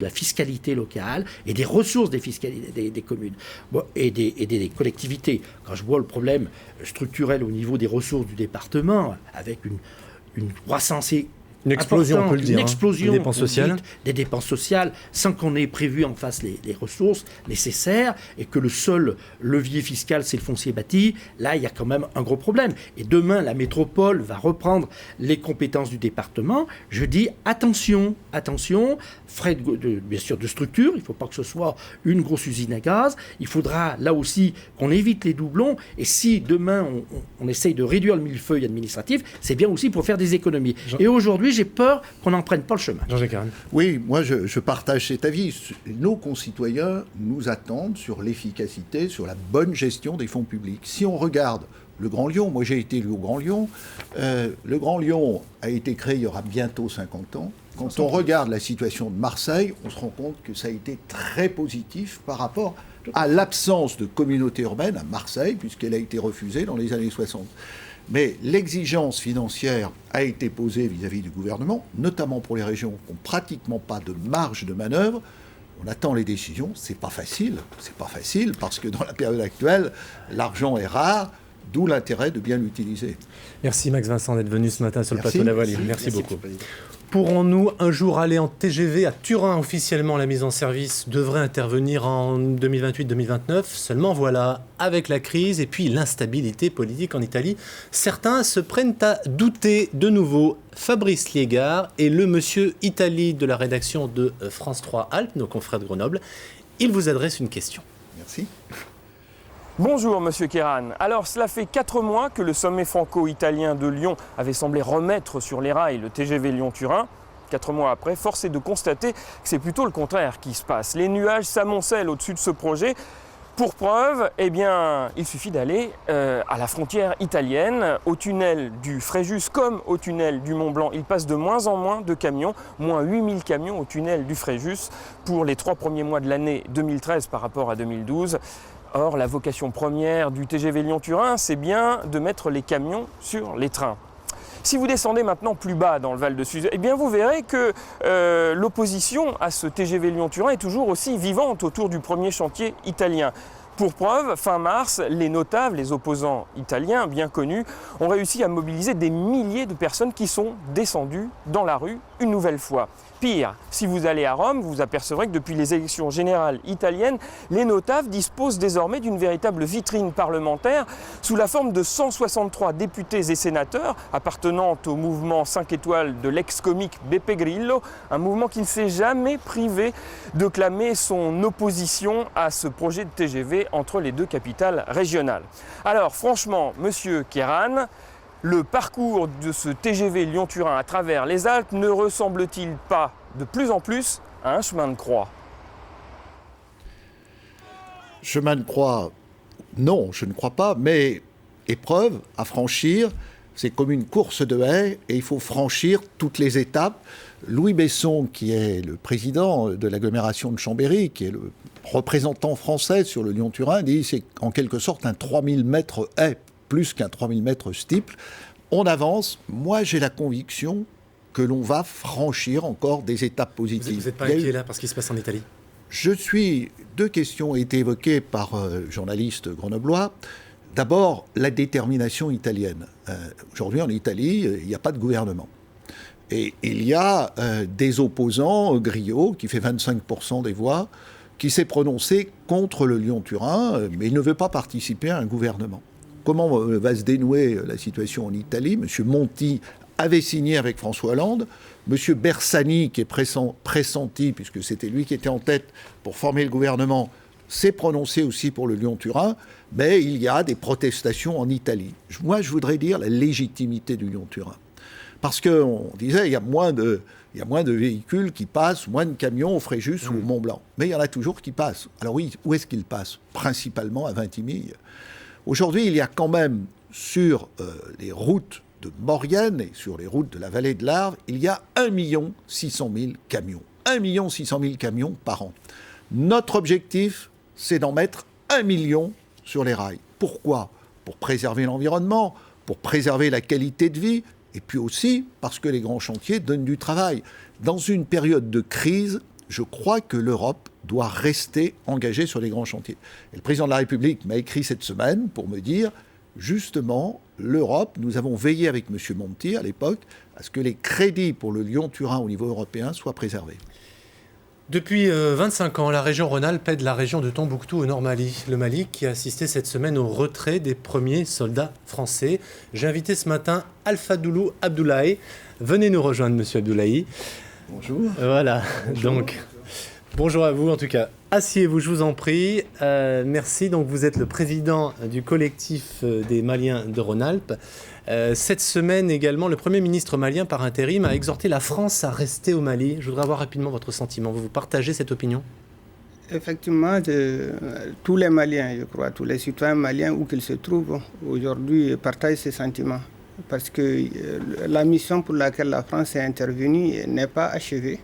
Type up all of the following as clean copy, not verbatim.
de la fiscalité locale et des ressources des communes et des collectivités. Quand je vois le problème structurel au niveau des ressources du département, avec une croissance une explosion, on peut le dire, une explosion des dépenses sociales, sans qu'on ait prévu en face les ressources nécessaires, et que le seul levier fiscal, c'est le foncier bâti. Là, il y a quand même un gros problème. Et demain, la métropole va reprendre les compétences du département. Je dis attention, frais bien sûr de structure, il ne faut pas que ce soit une grosse usine à gaz. Il faudra là aussi qu'on évite les doublons. Et si demain, on essaye de réduire le millefeuille administratif, c'est bien aussi pour faire des économies. Et aujourd'hui, j'ai peur qu'on n'en prenne pas le chemin. Jean-Jacques Herrmann. Oui, moi je partage cet avis. Nos concitoyens nous attendent sur l'efficacité, sur la bonne gestion des fonds publics. Si on regarde le Grand Lyon, moi j'ai été élu au Grand Lyon, le Grand Lyon a été créé il y aura bientôt 50 ans. Quand on regarde la situation de Marseille, on se rend compte que ça a été très positif par rapport à l'absence de communauté urbaine à Marseille, puisqu'elle a été refusée dans les années 60. Mais l'exigence financière a été posée vis-à-vis du gouvernement, notamment pour les régions qui n'ont pratiquement pas de marge de manœuvre. On attend les décisions, c'est pas facile parce que dans la période actuelle, l'argent est rare, d'où l'intérêt de bien l'utiliser. Merci Max Vincent d'être venu ce matin sur le plateau de la Voix Libre. Merci beaucoup. Pourrons-nous un jour aller en TGV à Turin officiellement? La mise en service devrait intervenir en 2028-2029. Seulement voilà, avec la crise et puis l'instabilité politique en Italie, certains se prennent à douter de nouveau. Fabrice Liégard est le monsieur Italie de la rédaction de France 3 Alpes, nos confrères de Grenoble. Il vous adresse une question. Merci. Bonjour Monsieur Kéran. Alors cela fait 4 mois que le sommet franco-italien de Lyon avait semblé remettre sur les rails le TGV Lyon-Turin. 4 mois après, force est de constater que c'est plutôt le contraire qui se passe. Les nuages s'amoncellent au-dessus de ce projet. Pour preuve, eh bien, il suffit d'aller à la frontière italienne, au tunnel du Fréjus comme au tunnel du Mont-Blanc. Il passe de moins en moins de camions, moins 8000 camions au tunnel du Fréjus pour les 3 premiers mois de l'année 2013 par rapport à 2012. Or, la vocation première du TGV Lyon-Turin, c'est bien de mettre les camions sur les trains. Si vous descendez maintenant plus bas dans le Val de Suzette, eh bien vous verrez que l'opposition à ce TGV Lyon-Turin est toujours aussi vivante autour du premier chantier italien. Pour preuve, fin mars, les notables, les opposants italiens bien connus, ont réussi à mobiliser des milliers de personnes qui sont descendues dans la rue une nouvelle fois. Pire, si vous allez à Rome, vous apercevrez que depuis les élections générales italiennes, les notables disposent désormais d'une véritable vitrine parlementaire sous la forme de 163 députés et sénateurs appartenant au mouvement 5 étoiles de l'ex-comique Beppe Grillo, un mouvement qui ne s'est jamais privé de clamer son opposition à ce projet de TGV entre les deux capitales régionales. Alors franchement, Monsieur Kéran, le parcours de ce TGV Lyon-Turin à travers les Alpes ne ressemble-t-il pas de plus en plus à un chemin de croix? Chemin de croix, non, je ne crois pas, mais épreuve à franchir, c'est comme une course de haies et il faut franchir toutes les étapes. Louis Besson, qui est le président de l'agglomération de Chambéry, qui est le représentant français sur le Lyon-Turin, dit que c'est en quelque sorte un 3000 mètres haies, plus qu'un 3000 mètres steeple. On avance. Moi, j'ai la conviction que l'on va franchir encore des étapes positives. Vous n'êtes pas inquiet là par ce qui se passe en Italie? Deux questions ont été évoquées par journalistes grenoblois. D'abord, la détermination italienne. Aujourd'hui, en Italie, il n'y a pas de gouvernement. Et il y a des opposants, Grillo, qui fait 25% des voix, qui s'est prononcé contre le Lyon-Turin, mais il ne veut pas participer à un gouvernement. Comment va se dénouer la situation en Italie? M. Monti avait signé avec François Hollande. M. Bersani, qui est pressenti, puisque c'était lui qui était en tête pour former le gouvernement, s'est prononcé aussi pour le Lyon-Turin. Mais il y a des protestations en Italie. Moi, je voudrais dire la légitimité du Lyon-Turin. Parce qu'on disait il y a moins de véhicules qui passent, moins de camions au Fréjus ou au Mont-Blanc. Mais il y en a toujours qui passent. Alors oui, où est-ce qu'ils passent? Principalement à Vintimille. Aujourd'hui, il y a quand même sur les routes de Maurienne et sur les routes de la vallée de l'Arve, il y a 1 600 000 camions. 1 600 000 camions par an. Notre objectif, c'est d'en mettre 1 million sur les rails. Pourquoi? Pour préserver l'environnement, pour préserver la qualité de vie, et puis aussi parce que les grands chantiers donnent du travail. Dans une période de crise, je crois que l'Europe doit rester engagée sur les grands chantiers. Et le président de la République m'a écrit cette semaine pour me dire, justement, l'Europe, nous avons veillé avec M. Monti à l'époque à ce que les crédits pour le Lyon-Turin au niveau européen soient préservés. Depuis 25 ans, la région Rhône-Alpes aide la région de Tombouctou au Nord Mali. Le Mali qui a assisté cette semaine au retrait des premiers soldats français. J'ai invité ce matin Alphadoulou Abdoulaye. Venez nous rejoindre, monsieur Abdoulaye. Bonjour. Voilà, bonjour. Donc, bonjour à vous en tout cas. Asseyez-vous, je vous en prie. Merci. Donc, vous êtes le président du collectif des Maliens de Rhône-Alpes. Cette semaine également, le Premier ministre malien par intérim a exhorté la France à rester au Mali. Je voudrais avoir rapidement votre sentiment. Vous partagez cette opinion ? Effectivement, tous les Maliens, je crois, tous les citoyens maliens, où qu'ils se trouvent, aujourd'hui partagent ces sentiments. Parce que la mission pour laquelle la France est intervenue n'est pas achevée.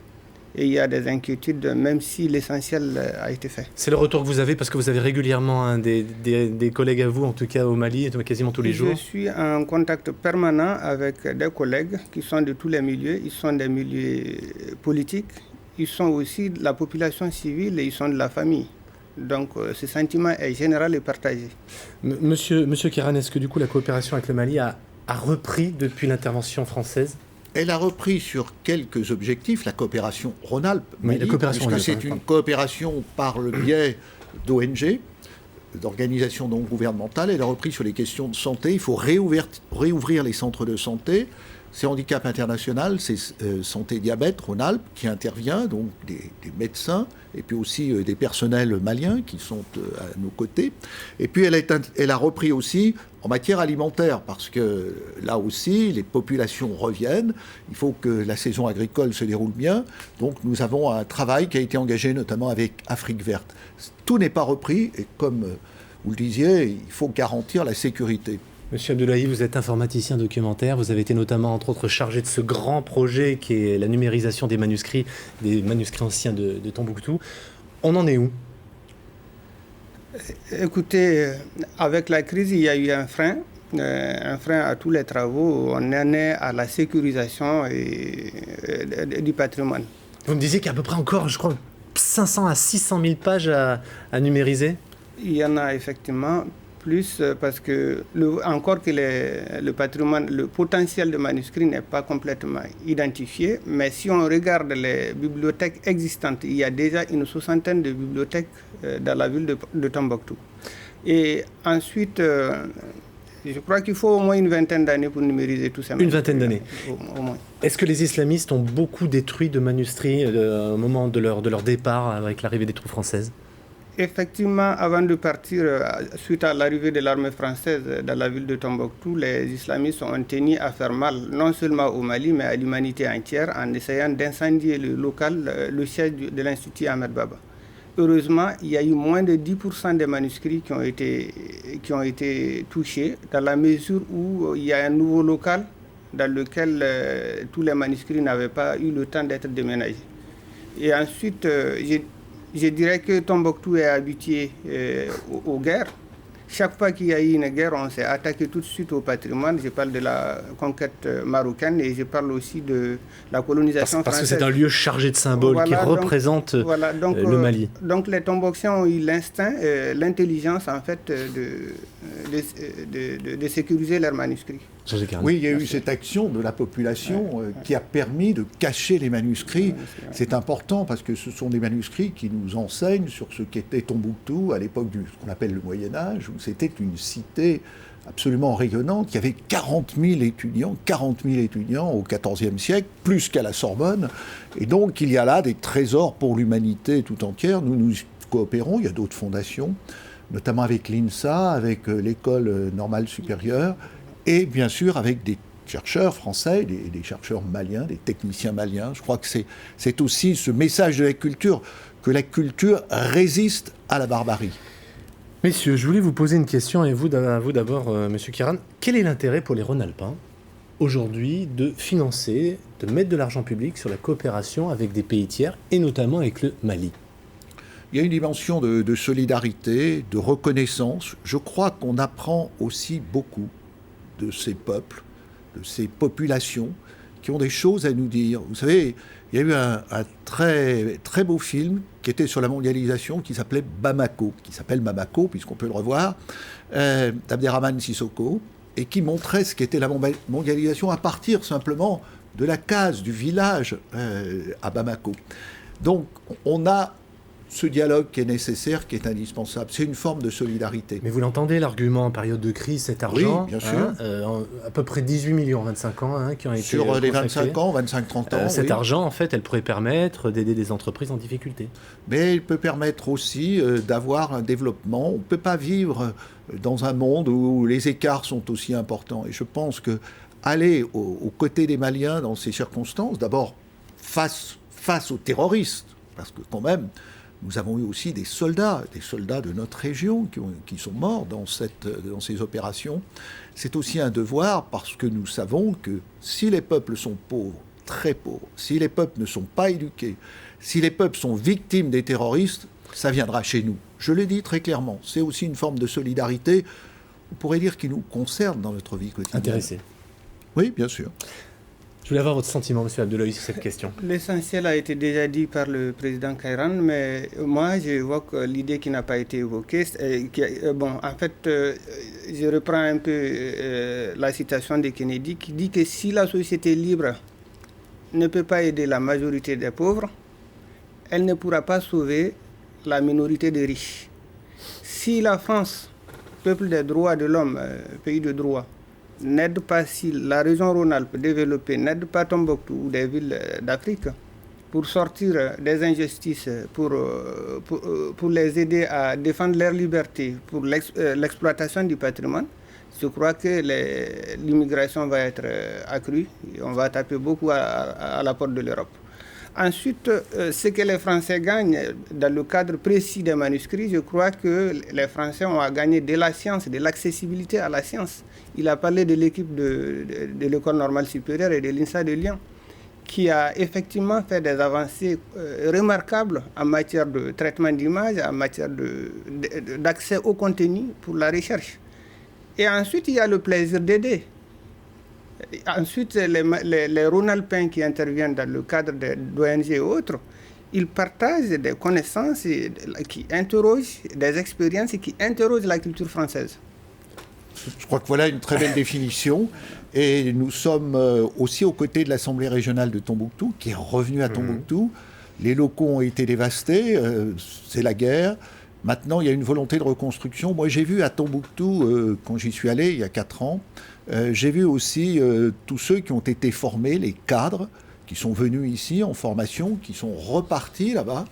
Et il y a des inquiétudes, même si l'essentiel a été fait. C'est le retour que vous avez, parce que vous avez régulièrement des collègues à vous, en tout cas au Mali, quasiment tous les jours. Je suis en contact permanent avec des collègues qui sont de tous les milieux. Ils sont des milieux politiques, ils sont aussi de la population civile et ils sont de la famille. Donc ce sentiment est général et partagé. Monsieur Kéran, est-ce que du coup la coopération avec le Mali a repris depuis l'intervention française ? Elle a repris sur quelques objectifs, la coopération Rhône-Alpes, puisque c'est une coopération par le biais d'ONG, d'organisations non gouvernementales. Elle a repris sur les questions de santé. Il faut réouvrir les centres de santé. C'est Handicap International, c'est Santé Diabète Rhône-Alpes qui intervient, donc des médecins, et puis aussi des personnels maliens qui sont à nos côtés. Et puis elle a repris aussi en matière alimentaire, parce que là aussi, les populations reviennent. Il faut que la saison agricole se déroule bien. Donc nous avons un travail qui a été engagé notamment avec Afrique Verte. Tout n'est pas repris, et comme vous le disiez, il faut garantir la sécurité. Monsieur Abdoulaye, vous êtes informaticien documentaire. Vous avez été notamment, entre autres, chargé de ce grand projet qui est la numérisation des manuscrits anciens de Tombouctou. On en est où ? Écoutez, avec la crise, il y a eu un frein à tous les travaux. On en est à la sécurisation du patrimoine. Vous me disiez qu'il y a à peu près encore, je crois, 500 à 600 000 pages à numériser ? Il y en a effectivement plus parce que encore que le patrimoine, le potentiel de manuscrits n'est pas complètement identifié, mais si on regarde les bibliothèques existantes, il y a déjà une 60aine de bibliothèques dans la ville de Tombouctou. Et ensuite, je crois qu'il faut au moins une vingtaine d'années pour numériser tout ça. Une vingtaine d'années. Au moins. Est-ce que les islamistes ont beaucoup détruit de manuscrits au moment de leur départ avec l'arrivée des troupes françaises ? Effectivement, avant de partir, suite à l'arrivée de l'armée française dans la ville de Tombouctou, les islamistes ont tenu à faire mal, non seulement au Mali, mais à l'humanité entière, en essayant d'incendier le siège de l'Institut Ahmed Baba. Heureusement, il y a eu moins de 10% des manuscrits qui ont été touchés, dans la mesure où il y a un nouveau local dans lequel tous les manuscrits n'avaient pas eu le temps d'être déménagés. Et ensuite, je dirais que Tombouctou est habitué aux guerres. Chaque fois qu'il y a eu une guerre, on s'est attaqué tout de suite au patrimoine. Je parle de la conquête marocaine et je parle aussi de la colonisation française. Parce que c'est un lieu chargé de symboles qui représente le Mali. Donc les Tombouctiens ont eu l'instinct, l'intelligence en fait de sécuriser leurs manuscrits. Oui, il y a eu cette action de la population qui a permis de cacher les manuscrits. C'est important parce que ce sont des manuscrits qui nous enseignent sur ce qu'était Tombouctou à l'époque de ce qu'on appelle le Moyen-Âge, où c'était une cité absolument rayonnante. Il y avait 40 000 étudiants au XIVe siècle, plus qu'à la Sorbonne. Et donc, il y a là des trésors pour l'humanité tout entière. Nous coopérons, il y a d'autres fondations, notamment avec l'INSA, avec l'École normale supérieure, et bien sûr avec des chercheurs français, des chercheurs maliens, des techniciens maliens. Je crois que c'est aussi ce message de la culture, que la culture résiste à la barbarie. Messieurs, je voulais vous poser une question, et vous d'abord, Monsieur Kéran. Quel est l'intérêt pour les Rhône-Alpins, aujourd'hui, de financer, de mettre de l'argent public sur la coopération avec des pays tiers, et notamment avec le Mali ? Il y a une dimension de solidarité, de reconnaissance. Je crois qu'on apprend aussi beaucoup de ces peuples, de ces populations qui ont des choses à nous dire. Vous savez, il y a eu un très, très beau film qui était sur la mondialisation, qui s'appelait Bamako, qui s'appelle Bamako, puisqu'on peut le revoir, d'Abderrahmane Sissoko, et qui montrait ce qu'était la mondialisation à partir simplement de la case, du village à Bamako. Donc, on a ce dialogue qui est nécessaire, qui est indispensable. C'est une forme de solidarité. Mais vous l'entendez, l'argument en période de crise, cet argent, oui, bien sûr. À peu près 18 millions en 25 ans qui ont été sur les 25 ans, 25-30 ans. Cet argent, en fait, elle pourrait permettre d'aider des entreprises en difficulté. Mais il peut permettre aussi d'avoir un développement. On ne peut pas vivre dans un monde où les écarts sont aussi importants. Et je pense que aller aux côtés des Maliens dans ces circonstances, d'abord face aux terroristes, parce que quand même, nous avons eu aussi des soldats de notre région qui sont morts dans ces opérations. C'est aussi un devoir parce que nous savons que si les peuples sont pauvres, très pauvres, si les peuples ne sont pas éduqués, si les peuples sont victimes des terroristes, ça viendra chez nous. Je le dis très clairement. C'est aussi une forme de solidarité, on pourrait dire, qui nous concerne dans notre vie quotidienne. Intéressé. Oui, bien sûr. Je voulais avoir votre sentiment, M. Abdoulaye, sur cette question. L'essentiel a été déjà dit par le président Kairan, mais moi, j'évoque l'idée qui n'a pas été évoquée. En fait, je reprends un peu la citation de Kennedy qui dit que si la société libre ne peut pas aider la majorité des pauvres, elle ne pourra pas sauver la minorité des riches. Si la France, peuple des droits de l'homme, pays de droit, n'aide pas, si la région Rhône-Alpes développée n'aide pas Tombouctou ou des villes d'Afrique pour sortir des injustices, pour les aider à défendre leur liberté, pour l'exploitation du patrimoine, je crois que l'immigration va être accrue et on va taper beaucoup à la porte de l'Europe. Ensuite, ce que les Français gagnent dans le cadre précis des manuscrits, je crois que les Français ont à gagner de la science, de l'accessibilité à la science. Il a parlé de l'équipe de l'École normale supérieure et de l'INSA de Lyon, qui a effectivement fait des avancées remarquables en matière de traitement d'images, en matière d'accès au contenu pour la recherche. Et ensuite, il y a le plaisir d'aider. Ensuite, les Rhône-Alpins qui interviennent dans le cadre d'ONG et autres, ils partagent des connaissances qui interrogent, des expériences qui interrogent la culture française. Je crois que voilà une très belle définition. Et nous sommes aussi aux côtés de l'Assemblée régionale de Tombouctou, qui est revenue à Tombouctou. Les locaux ont été dévastés, c'est la guerre. Maintenant, il y a une volonté de reconstruction. Moi, j'ai vu à Tombouctou, quand j'y suis allé il y a 4 ans, j'ai vu aussi tous ceux qui ont été formés, les cadres, qui sont venus ici en formation, qui sont repartis là-bas.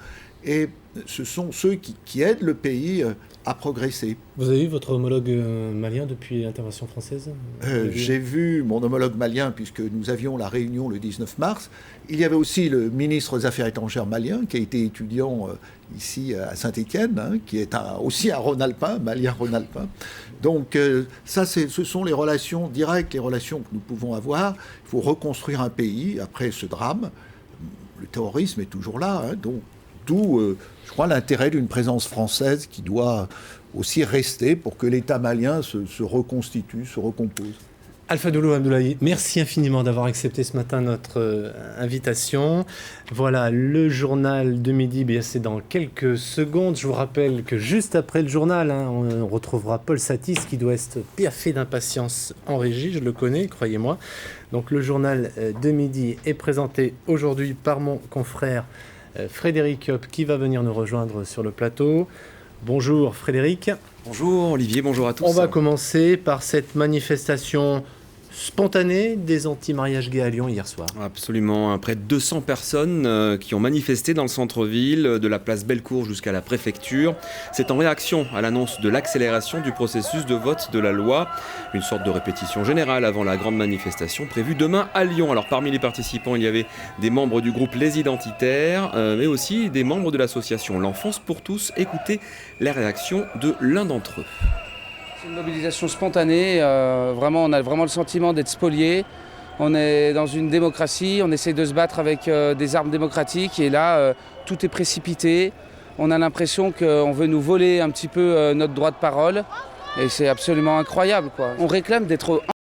Et ce sont ceux qui aident le pays à progresser. Vous avez vu votre homologue malien depuis l'intervention française ? J'ai vu mon homologue malien, puisque nous avions la réunion le 19 mars. Il y avait aussi le ministre des Affaires étrangères malien, qui a été étudiant ici à Saint-Étienne, qui est aussi un Rhône-Alpin, malien Rhône-Alpin. Donc ça, ce sont les relations directes, les relations que nous pouvons avoir. Il faut reconstruire un pays après ce drame. Le terrorisme est toujours là, donc d'où, je crois, l'intérêt d'une présence française qui doit aussi rester pour que l'État malien se reconstitue, se recompose. Alpha Doulou Abdoulaye, merci infiniment d'avoir accepté ce matin notre invitation. Voilà, le journal de midi, c'est dans quelques secondes. Je vous rappelle que juste après le journal, on retrouvera Paul Satis qui doit être piaffé d'impatience en régie, je le connais, croyez-moi. Donc le journal de midi est présenté aujourd'hui par mon confrère Frédéric Hopp qui va venir nous rejoindre sur le plateau. Bonjour Frédéric. Bonjour Olivier, bonjour à tous. On va commencer par cette manifestation spontanée des anti-mariages gays à Lyon hier soir. Absolument, près de 200 personnes qui ont manifesté dans le centre-ville, de la place Bellecour jusqu'à la préfecture. C'est en réaction à l'annonce de l'accélération du processus de vote de la loi. Une sorte de répétition générale avant la grande manifestation prévue demain à Lyon. Alors parmi les participants, il y avait des membres du groupe Les Identitaires, mais aussi des membres de l'association L'Enfance pour tous. Écoutez les réactions de l'un d'entre eux. C'est une mobilisation spontanée, vraiment, on a vraiment le sentiment d'être spoliés. On est dans une démocratie, on essaie de se battre avec des armes démocratiques et là, tout est précipité. On a l'impression qu'on veut nous voler un petit peu notre droit de parole et c'est absolument incroyable, quoi. On réclame d'être